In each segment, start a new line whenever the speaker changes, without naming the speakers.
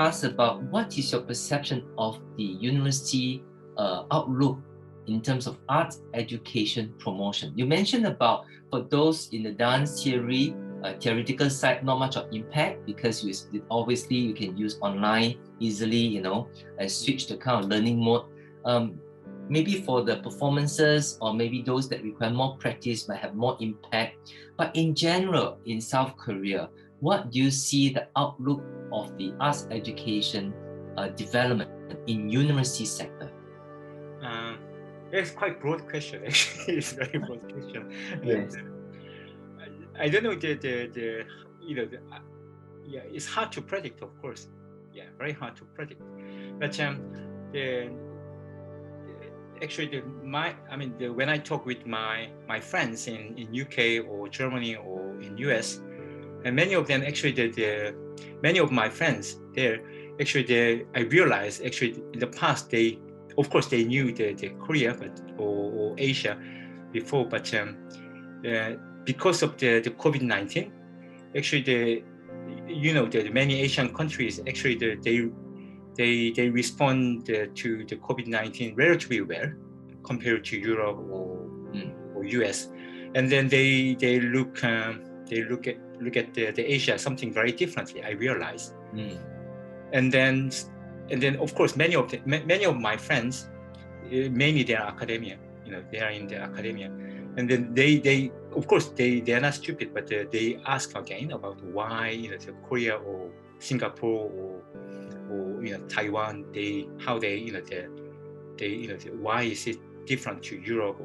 ask about what is your perception of the university outlook in terms of art education promotion. You mentioned about for those in the dance theory, theoretical side, not much of impact because obviously you can use online easily, and switch to kind of learning mode. Maybe for the performances or maybe those that require more practice might have more impact. But in general, in South Korea, what do you see the outlook of the arts education development in university sector?
It's quite broad question. Actually, it's a very broad question.
Yes.
I don't know yeah, it's hard to predict, of course. Yeah, very hard to predict. But when I talk with my friends in UK or Germany or in US, and many of them actually many of my friends there I realized actually in the past of course they knew the Korea or Asia before, but because of the COVID-19, actually the many Asian countries actually they respond to the COVID-19 relatively well compared to Europe or US, and then they look at the Asia something very differently. I realized, and then of course many of my friends, mainly they are academia, they are in the academia, and then they of course they are not stupid, but they ask again about why Korea or Singapore or Taiwan, why is it different to Europe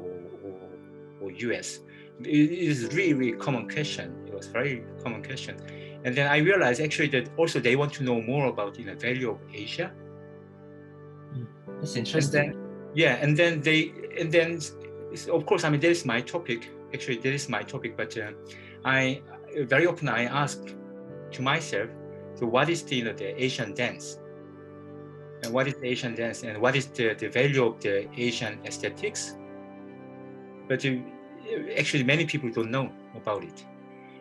or US? It is really common question. It was very common question, and then I realized actually that also they want to know more about value of Asia.
That's interesting.
And then of course, I mean, that is my topic. Actually, that is my topic. But I very often I ask to myself, so what is the Asian dance? And what is the Asian dance? And what is the value of the Asian aesthetics? But actually, many people don't know about it.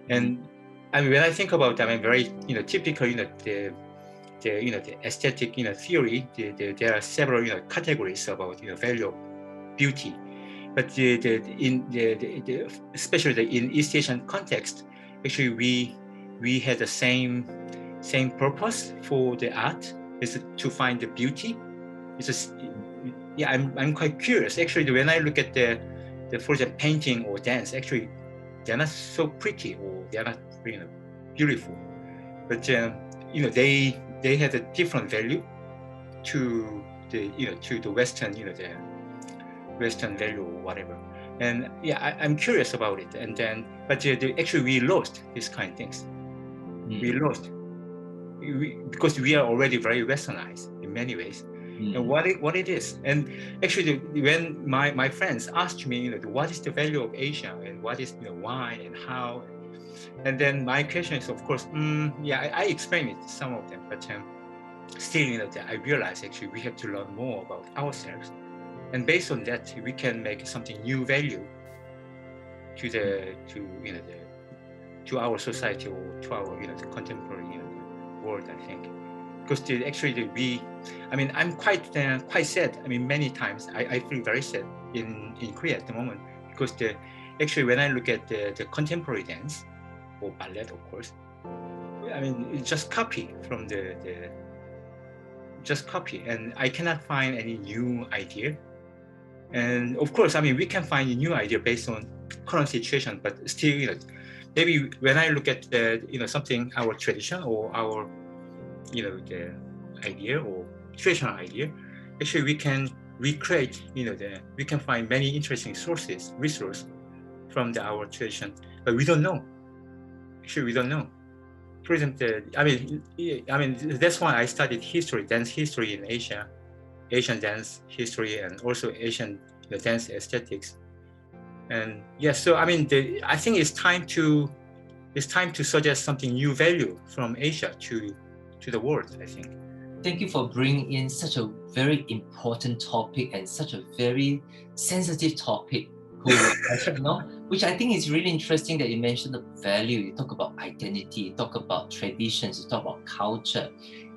And I mean, when I think about, very typical, the aesthetic theory. There are several categories about value of beauty. But especially in East Asian context, actually we had the same purpose for the art, is to find the beauty. It's just, yeah, I'm quite curious. Actually, when I look at the for example painting or dance, actually they're not so pretty or they're not beautiful, but they had a different value to the to the Western the Western value or whatever. And yeah, I'm curious about it. And then, but actually we lost these kind of things. We lost because we are already very Westernized in many ways. And what it is. And actually, when my friends asked me, what is the value of Asia and what is why and how, and then my question is, of course, yeah, I explained it to some of them, but still, I realized actually we have to learn more about ourselves, and based on that, we can make something new value to to our society or to our contemporary world, I think. Because I'm quite sad. I mean, many times I feel very sad in Korea at the moment, because actually when I look at the contemporary dance or ballet, of course, I mean, it's just copy from just copy, and I cannot find any new idea. And of course, I mean, we can find a new idea based on current situation, but still, maybe when I look at something, our tradition or our the idea or traditional idea, actually we can recreate, we can find many interesting resources from our tradition, but we don't know. Actually, we don't know. For example, I mean, that's why I studied dance history in Asia, Asian dance history, and also Asian dance aesthetics. And yes, so I mean, I think it's time to suggest something new value from Asia to the world, I think.
Thank you for bringing in such a very important topic and such a very sensitive topic, which I think is really interesting that you mentioned the value. You talk about identity, you talk about traditions, you talk about culture.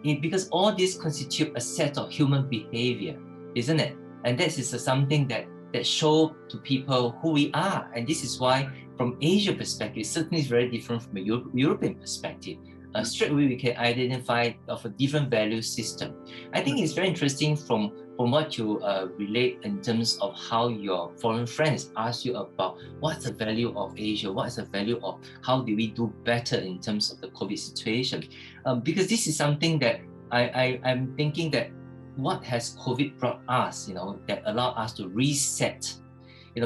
because all this constitute a set of human behavior, isn't it? And this is something that show to people who we are. And this is why, from Asia perspective, certainly is very different from a European perspective. Straight away we can identify of a different value system. I think it's very interesting from what you relate in terms of how your foreign friends ask you about what's the value of Asia, what is the value of how do we do better in terms of the COVID situation. Because this is something that I'm thinking that what has COVID brought us, that allowed us to reset,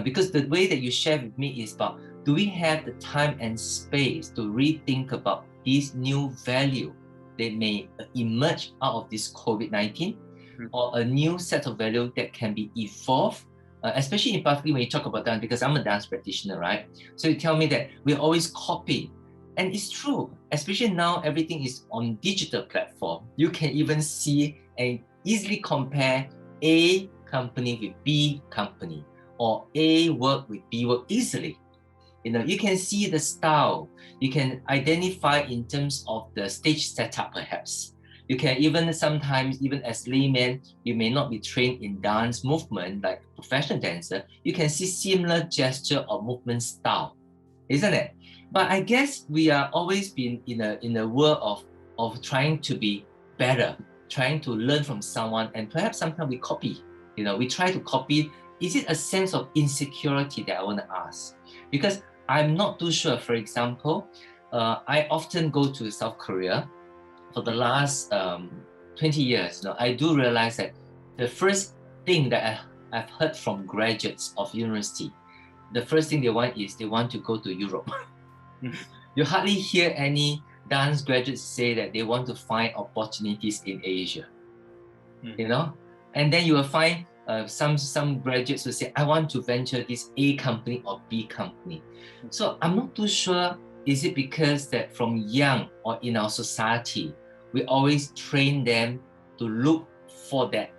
because the way that you share with me is about, do we have the time and space to rethink about these new value that may emerge out of this COVID-19, or a new set of value that can be evolved, especially in particular when you talk about dance, because I'm a dance practitioner, right? So you tell me that we're always copying. And it's true, especially now everything is on digital platform. You can even see and easily compare A company with B company, or A work with B work easily. You can see the style. You can identify in terms of the stage setup, perhaps. You can even sometimes, even as layman, you may not be trained in dance movement like professional dancer. You can see similar gesture or movement style, isn't it? But I guess we are always been in a world of trying to be better, trying to learn from someone, and perhaps sometimes we copy. We try to copy. Is it a sense of insecurity that I want to ask? Because I'm not too sure. For example, I often go to South Korea. For the last 20 years, I do realize that the first thing that I've heard from graduates of university, the first thing they want to go to Europe. You hardly hear any dance graduates say that they want to find opportunities in Asia. And then you will find some graduates will say, I want to venture this A company or B company. So I'm not too sure, is it because that from young or in our society, we always train them to look for that